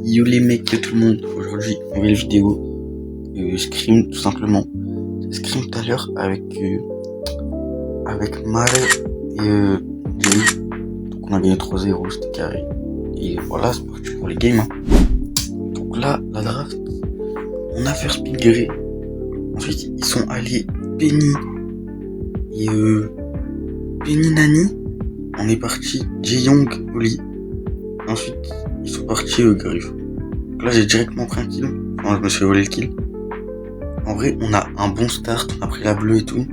Yo les mecs, tout le monde, aujourd'hui, nouvelle vidéo, Scream tout simplement. Scream tout à l'heure avec Mare et Jay. Donc on a gagné 3-0, c'était carré. Et voilà, c'est parti pour les games. Hein. Donc là, la draft, on a First Pick Grey. Ensuite, ils sont allés Penny et Penny Nani. On est parti Jae-Young Oli. Ensuite, ils sont partis Griff. Donc là, j'ai directement pris un kill. Enfin, je me suis volé le kill. En vrai, on a un bon start. On a pris la bleue et tout.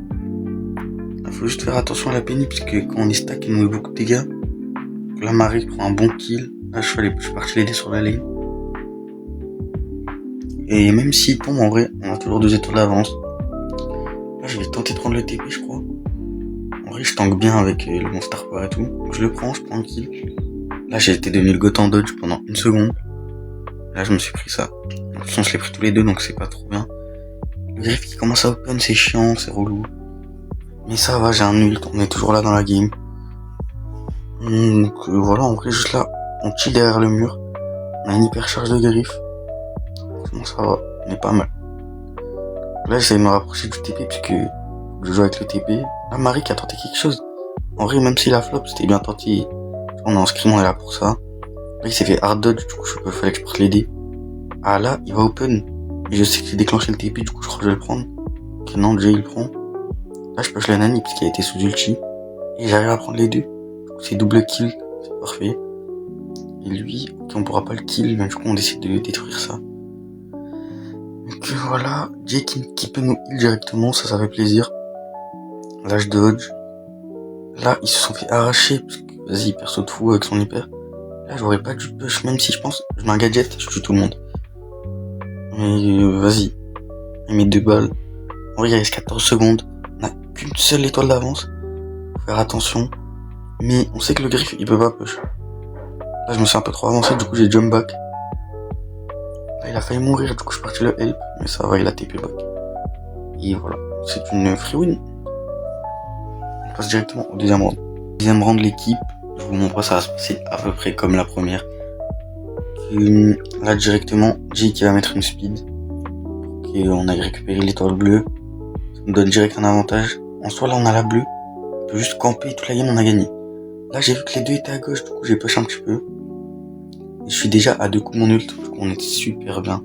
Il faut juste faire attention à la Penny, parce que quand on est stack, il nous met beaucoup de dégâts. Donc là, Marie prend un bon kill. Là, je suis parti l'aider sur la lane. Et même s'il tombe, en vrai, on a toujours 2 étoiles d'avance. Là, je vais tenter de prendre le TP, je crois. En vrai, je tank bien avec le Monster Power et tout. Donc je le prends, je prends un kill. Là, j'ai été devenu le GOAT en dodge pendant 1 seconde. Là, je me suis pris ça. En plus, on se l'est pris tous les deux, donc c'est pas trop bien. Le Griff qui commence à open, c'est chiant, c'est relou. Mais ça va, j'ai un ult, on est toujours là dans la game. Donc voilà, en vrai, juste là, on chill derrière le mur. On a une hyper charge de Griff. Franchement, ça va, on est pas mal. Là, j'essaie de me rapprocher du TP, puisque je joue avec le TP. Là, Marie qui a tenté quelque chose. En vrai, même si la flop, c'était bien tenté. On est en scrim, on est là pour ça. Là, il s'est fait hard dodge, du coup, il fallait que je parte l'aider. Ah là, il va open. Et je sais que j'ai déclenché le TP, du coup, je crois que je vais le prendre. Ok, non, Jay, il le prend. Là, je push la Nani, puisqu'il a été sous ulti. Et j'arrive à prendre les deux. Du coup, c'est double kill. C'est parfait. Et lui, ok, on pourra pas le kill, mais du coup, on décide de détruire ça. Donc voilà, Jay qui peut nous heal directement, ça fait plaisir. Là, je dodge. Là, ils se sont fait arracher, parce que, vas-y, perso de fou avec son hyper. Là, j'aurais pas dû push, même si je pense, je mets un gadget, je tue tout le monde. Mais vas-y, il met 2 balles. En vrai, il reste 14 secondes. On a qu'une seule étoile d'avance. Faut faire attention. Mais on sait que le Griff, il peut pas push. Là, je me suis un peu trop avancé, du coup, j'ai jump back. Là, il a failli mourir, du coup, je suis parti le help. Mais ça va, il a TP back. Et voilà, c'est une free win. On passe directement au deuxième round. Deuxième round de l'équipe. Je vous montre ça va se passer à peu près comme la première. Là, directement, Jay qui va mettre une speed. Et on a récupéré l'étoile bleue. Ça nous donne direct un avantage. En soi, là, on a la bleue. On peut juste camper toute la game, on a gagné. Là, j'ai vu que les deux étaient à gauche, du coup, j'ai push un petit peu. Et je suis déjà à 2 coups de mon ult, du coup, on est super bien.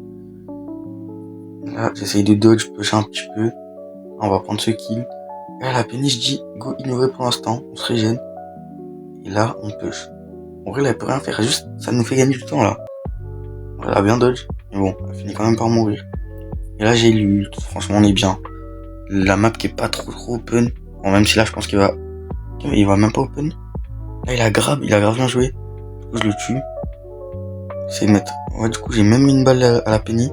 Là, j'essaye de dodge, push un petit peu. Là, on va prendre ce kill. Là, la Penny, je dis, go innover pour l'instant, on se régène. Et là, on push. En vrai, là, elle peut rien faire, juste, ça nous fait gagner du temps, là. Elle a bien dodge, mais bon, elle finit quand même par mourir. Et là, j'ai l'ult, franchement, on est bien. La map qui est pas trop open. Bon, même si là, je pense qu'il va même pas open. Là, il a grave bien joué. Du coup, je le tue. J'essaie de mettre, ouais, du coup, j'ai même mis une balle à la Penny.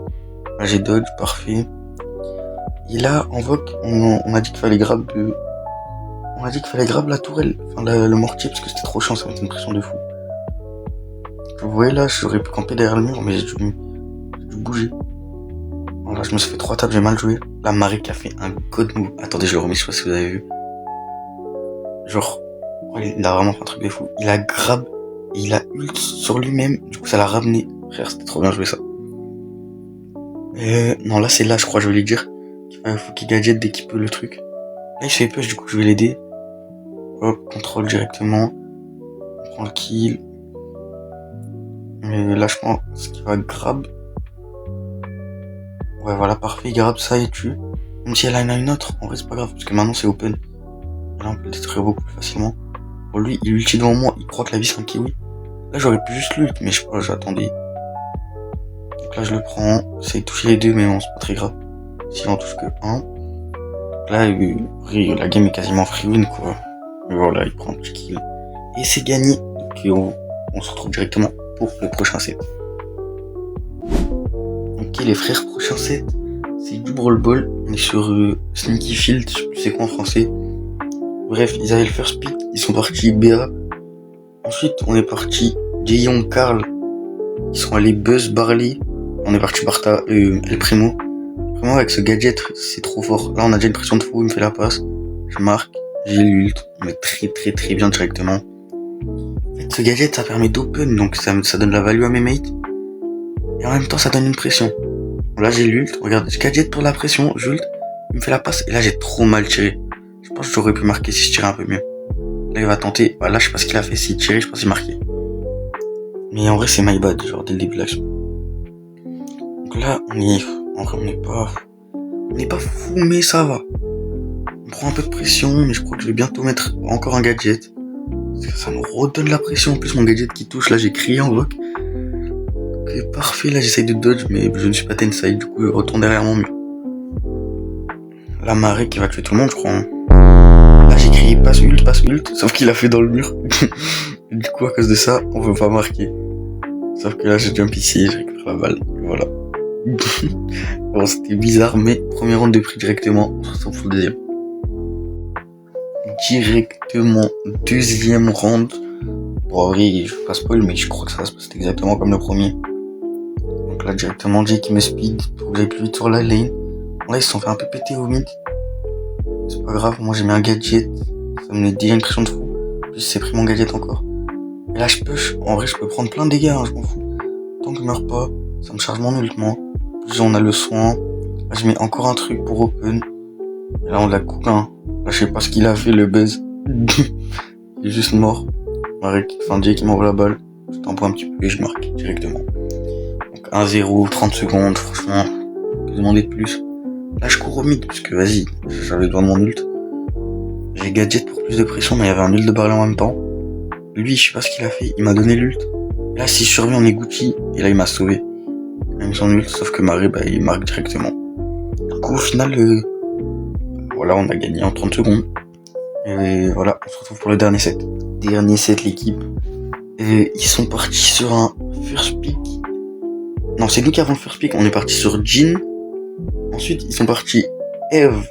Là, j'ai dodge, parfait. Et là, en vogue, on a dit qu'il fallait grab la tourelle, enfin, le mortier, parce que c'était trop chiant, ça mettait une pression de fou. Vous voyez là, j'aurais pu camper derrière le mur, mais j'ai dû bouger. Voilà, je me suis fait 3 tapes, j'ai mal joué. Là, Marie qui a fait un god move. Attendez, je le remets, je sais pas si vous avez vu. Genre, il a vraiment fait un truc de fou. Il a grab, et il a ult sur lui-même, du coup ça l'a ramené. Frère, c'était trop bien joué ça. Non, là c'est là, je crois, je vais lui dire. Faut qu'il gadget dès qu'il peut le truc. Là, il se fait push, du coup je vais l'aider. Hop, contrôle directement. On prend le kill. Mais là, je pense qu'il va grab. Ouais, voilà, parfait, il grab ça et tue. Même si elle en a une autre, en vrai, c'est pas grave, parce que maintenant c'est open. Et là, on peut le détruire beaucoup plus facilement. Pour lui, il ulti devant moi, il croit que la vie c'est un kiwi. Là, j'aurais pu juste l'ult, mais je sais pas, j'attendais. Donc là, je le prends. J'essaie de toucher les deux, mais bon, c'est pas très grave. Si j'en touche que un. Donc là, la game est quasiment free win, quoi. Mais voilà, il prend un petit kill. Et c'est gagné. Donc on se retrouve directement pour le prochain set. Ok les frères, prochain set, c'est du Brawl Ball. On est sur Sneaky Field, je sais plus c'est quoi en français. Bref, ils avaient le first pick, ils sont partis BA. Ensuite, on est parti Jae-Young Carl. Ils sont allés Buzz Barley. On est parti Barta, El Primo. Vraiment avec ce gadget, c'est trop fort. Là, on a déjà une pression de fou, il me fait la passe. Je marque, j'ai l'ult. On est très bien directement. En fait, ce gadget, ça permet d'open, donc ça donne la value à mes mates. Et en même temps, ça donne une pression. Là, j'ai l'ult. Regarde, j'ai gadget pour la pression. J'ult. Il me fait la passe. Et là, j'ai trop mal tiré. Je pense que j'aurais pu marquer si je tirais un peu mieux. Là, il va tenter. Bah, là, je sais pas ce qu'il a fait. S'il tirait, je pense qu'il marquait. Mais en vrai, c'est my bad. Genre, dès le début de l'action. Donc là, en vrai, on n'est pas fou, mais ça va. On prend un peu de pression, mais je crois que je vais bientôt mettre encore un gadget. Parce que ça me redonne la pression. En plus, mon gadget qui touche, là, j'ai crié en bloc. Ok, parfait. Là, j'essaye de dodge, mais je ne suis pas Tensai. Du coup, je retourne derrière mon mur. La marée qui va tuer tout le monde, je crois. Hein. Là, j'ai crié passe ult, sauf qu'il a fait dans le mur. Du coup, à cause de ça, on veut pas marquer. Sauf que là, j'ai jump ici, je récupère la balle. Voilà. Bon, c'était bizarre, mais premier round de prix directement. On se retrouve pour le deuxième. Directement, deuxième round. Bon, en vrai, je vais pas spoil, mais je crois que ça va se passer exactement comme le premier. Donc là, directement, Jay qui me speed pour que j'aille plus vite sur la lane. Bon, là, ils se sont fait un peu péter au mid. C'est pas grave, moi j'ai mis un gadget. Ça me met déjà une pression de fou. En plus, c'est pris mon gadget encore. Et là, je push. En vrai, je peux prendre plein de dégâts, hein, je m'en fous. Tant que je meurs pas, ça me charge mon ult, moi. Plus on a le soin. Là, je mets encore un truc pour open. Et là, on l'a coupé, hein. Là, je sais pas ce qu'il a fait, le buzz. Il est juste mort. Jay qui m'envoie la balle. Je t'envoie un petit peu et je marque directement. Donc 1-0, 30 secondes, franchement, que demander de plus. Là, je cours au mid, parce que vas-y, j'avais besoin de mon ult. J'ai gadget pour plus de pression, mais il y avait un ult de barrel en même temps. Lui, je sais pas ce qu'il a fait, il m'a donné l'ult. Et là, si je survis, on est Gucci, et là, il m'a sauvé. Même son ult, sauf que Marie, bah, il marque directement. Du coup, au final, voilà, on a gagné en 30 secondes. Et voilà, on se retrouve pour le dernier set. Dernier set, l'équipe. Et ils sont partis sur un first pick. Non, c'est nous qui avons le first pick. On est parti sur Jhin. Ensuite, ils sont partis Eve,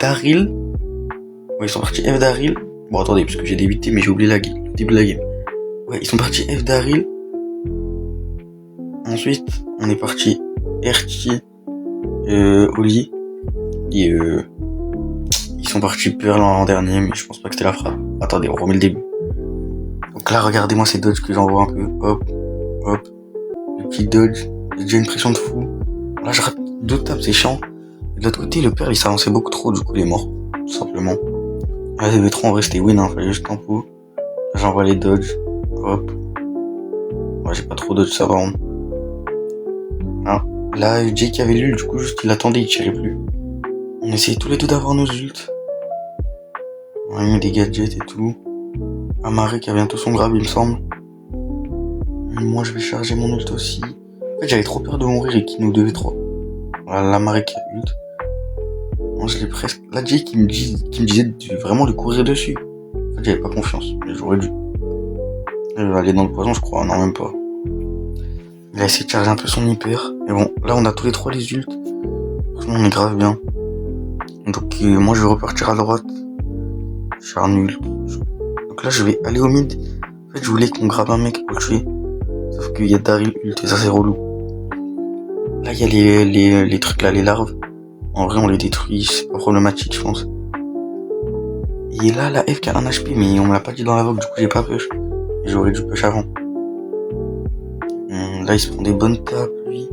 Daryl. Ouais, ils sont partis Eve, Daryl. Bon, attendez, parce que j'ai débité, mais j'ai oublié le début de la game. Ouais, ils sont partis Eve, Daryl. Ensuite, on est parti Erti, Oli. Et ils sont partis Pearl en dernier, mais je pense pas que c'était la frappe. Attendez, on remet le début. Donc là, regardez-moi ces dodges que j'envoie un peu. Hop, hop. Le petit dodge. J'ai déjà une pression de fou. Là, je rate 2 tapes, c'est chiant. Et de l'autre côté, le Pearl, il s'avançait beaucoup trop, du coup, il est mort. Tout simplement. Là, les V3, en vrai, c'était win, hein. Fallait juste tempo. Là, j'envoie les dodges. Hop. Ouais, j'ai pas trop dodge, ça va. Hein. Là, Jay qui avait l'ult, du coup, juste il attendait, il tirait plus. On essayait tous les deux d'avoir nos ults. On a mis des gadgets et tout. Amare qui a bientôt son grab, il me semble. Et moi, je vais charger mon ult aussi. En fait, j'avais trop peur de mourir et qu'il nous devait 3. Voilà, l'Amare qui a ult. Moi, je l'ai presque. Là, Jay qui me disait vraiment de courir dessus. En fait, j'avais pas confiance, mais j'aurais dû. Il va aller dans le poison, je crois. Non, même pas. Il a essayé de charger un peu son hyper. Mais bon, là, on a tous les 3 les ults. Franchement, on est grave bien. Donc, moi, je vais repartir à droite. Je suis un nul. Donc là, je vais aller au mid. En fait, je voulais qu'on grabe un mec pour le tuer. Sauf qu'il y a Daryl ult et ça, c'est relou. Là, il y a les trucs là, les larves. En vrai, on les détruit. C'est pas problématique, je pense. Et là, la F qui a 1 HP, mais on me l'a pas dit dans la vogue. Du coup, j'ai pas push. J'aurais dû push avant. Là, il se prend des bonnes tapes, lui.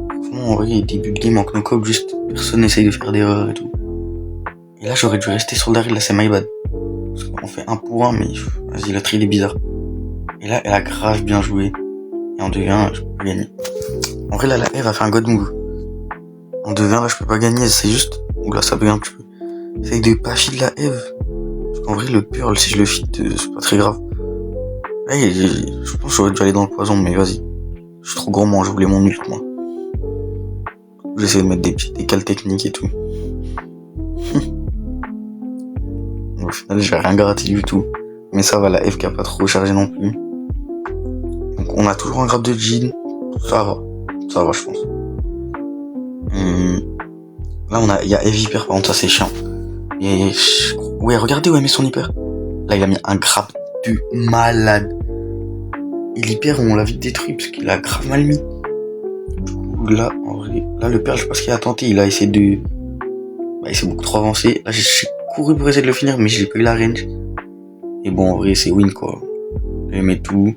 Franchement, en vrai, début de game en knock-up, juste personne n'essaye de faire d'erreurs et tout. Et là, j'aurais dû rester sur le Daryl, là, c'est my bad. Parce qu'on fait 1 pour 1, mais vas-y, la trade est bizarre. Et là, elle a grave bien joué. Et en 2v1, je peux pas gagner. En vrai, là, la Eve a fait un god move. En 2v1, là, je peux pas gagner, c'est juste. Oula, ça bug un petit peu. J'essaye de pas feed la Eve. Parce qu'en vrai, le Pearl, si je le feed, c'est pas très grave. Là, je pense que j'aurais dû aller dans le poison, mais vas-y. Je suis trop gourmand, je voulais mon ult, moi. J'essaie de mettre des petits décals techniques et tout. Au final, j'ai rien gratté du tout. Mais ça va, la F qui a pas trop chargé non plus. Donc, on a toujours un grab de Jhin. Ça va, je pense. Là, il y a Eve hyper, par contre, ça c'est chiant. Et ouais, regardez où elle met son hyper. Là, il a mis un grab de malade. Et l'hyper, on l'a vite détruit parce qu'il a grave mal mis. Du coup, là, en vrai, là, le père, je sais pas ce qu'il a tenté. Il a essayé de. Bah, il s'est beaucoup trop avancé. Là, j'ai couru pour essayer de le finir, mais j'ai pas eu la range. Et bon, en vrai, c'est win, quoi. Il met tout.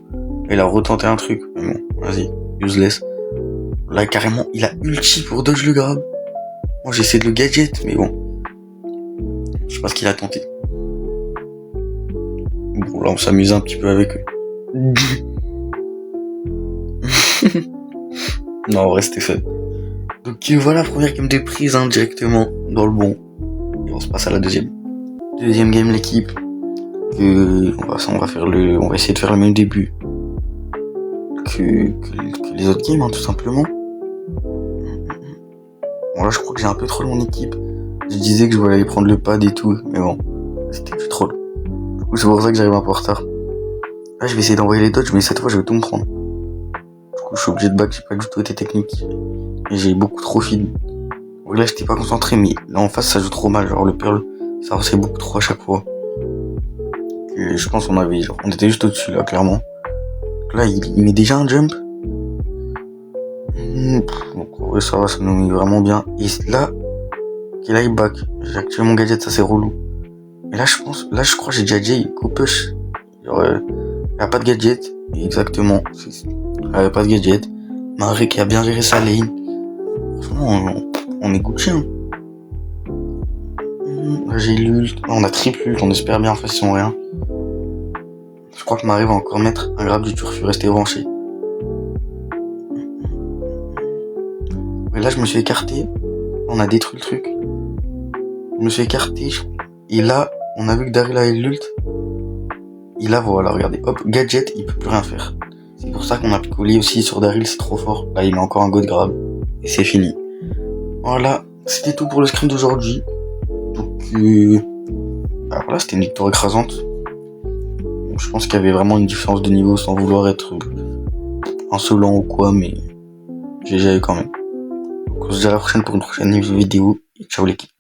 Il a retenté un truc. Mais bon, vas-y, useless. Là, carrément, il a ulti pour dodge le grab. Moi, j'essaie de le gadget, mais bon. Je sais pas ce qu'il a tenté. Bon, là, on s'amuse un petit peu avec eux. Non, en vrai, c'était fun. Donc, voilà, première game de prise, hein, directement, dans le bon. Et on se passe à la deuxième. Deuxième game, l'équipe. On va essayer de faire le même début que les autres games, hein, tout simplement. Bon, là, je crois que j'ai un peu troll mon équipe. Je disais que je voulais aller prendre le pad et tout, mais bon, c'était du troll. Du coup, c'est pour ça que j'arrive un peu en retard. Là, je vais essayer d'envoyer les dodges, mais cette fois, je vais tout me prendre. Du coup, je suis obligé de back, j'ai pas du tout été technique. Et j'ai beaucoup trop feed. Donc là, j'étais pas concentré, mais là, en face, ça joue trop mal. Genre, le Pearl, ça avançait beaucoup trop à chaque fois. Et je pense qu'on était juste au-dessus, là, clairement. Donc là, il met déjà un jump. Donc, ouais, ça va, ça nous met vraiment bien. Et là, il back. J'ai activé mon gadget, ça c'est relou. Mais là, je crois que j'ai déjà Jay go push. Genre, il a pas de gadget. Exactement. Il avait pas de gadget. Marek qui a bien géré sa lane. Franchement, on est Gucci, hein. Là, j'ai l'ult. On a triple ult, on espère bien, en fait, si on rien. Je crois que Marie va encore mettre un grab du turfu, rester branché. Mais là, je me suis écarté. On a détruit le truc. Je me suis écarté. Et là, on a vu que Daryl avait l'ult. Et là, voilà, regardez. Hop, gadget, il peut plus rien faire. C'est pour ça qu'on a picolé aussi sur Daryl, c'est trop fort. Là, il met encore un god grab. Et c'est fini. Voilà, c'était tout pour le scrim d'aujourd'hui. Donc, voilà, c'était une victoire écrasante. Donc, je pense qu'il y avait vraiment une différence de niveau sans vouloir être insolent ou quoi, mais j'ai eu quand même. Donc, on se dit à la prochaine pour une prochaine vidéo. Et ciao l'équipe.